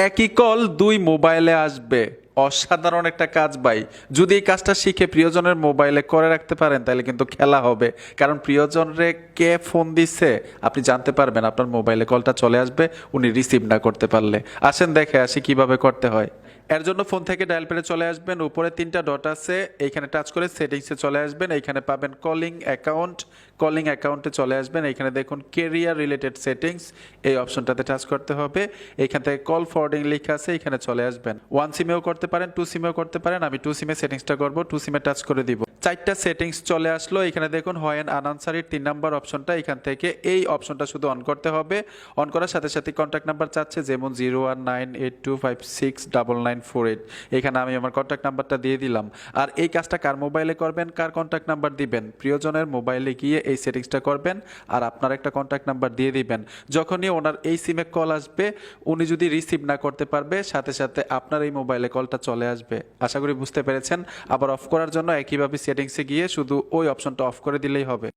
একই কল দুই মোবাইলে আসবে। অসাধারণ একটা কাজ ভাই। যদি এই কাজটা শিখে প্রিয়জনের মোবাইলে করে রাখতে পারেন তাহলে কিন্তু খেলা হবে। কারণ প্রিয়জনরে কে ফোন দিচ্ছে আপনি জানতে পারবেন, আপনার মোবাইলে কলটা চলে আসবে উনি রিসিভ না করতে পারলে। আসেন দেখে আসি কিভাবে করতে হয়। এর জন্য ফোন থেকে ডায়াল প্যাডে চলে আসবেন, উপরে তিনটা ডট আছে, এইখানে টাচ করে সেটিংসে চলে আসবেন। এইখানে পাবেন কলিং অ্যাকাউন্ট, কলিং অ্যাকাউন্টে চলে আসবেন। এইখানে দেখুন কেরিয়ার রিলেটেড সেটিংস, এই অপশনটাতে টাচ করতে হবে। এইখান থেকে কল ফরওয়ার্ডিং লেখা আছে, এখানে চলে আসবেন। ওয়ান সিমেও করতে পারেন, টু সিমেও করতে পারেন। আমি টু সিমে সেটিংসটা করব, টু সিমে টাচ করে দিব। চারটা সেটিংস চলে আসলো। এখানে দেখুন হয় অ্যান আনআনসারিড 3 নাম্বার অপশনটা, এখান থেকে এই অপশনটা শুধু অন করতে হবে। অন করার সাথে সাথে কন্ট্যাক্ট নাম্বার চাচ্ছে, যেমন 019825694948। এখানে আমি আমার কন্ট্যাক্ট নাম্বারটা দিয়ে দিলাম। আর এই কাজটা কার মোবাইলে করবেন, কার কন্ট্যাক্ট নাম্বার দিবেন, প্রিয়জনের মোবাইলে গিয়ে এই সেটিংসটা করবেন আর আপনার একটা কন্ট্যাক্ট নাম্বার দিয়ে দিবেন। যখনই ওনার এই সিমে কল আসবে, উনি যদি রিসিভ না করতে পারবে সাথে সাথে আপনার এই মোবাইলে কলটা চলে আসবে। আশা করি বুঝতে পেরেছেন। আবার অফ করার জন্য একইভাবে সেটিংসে গিয়ে শুধু ওই অপশনটা অফ করে দিলেই হবে।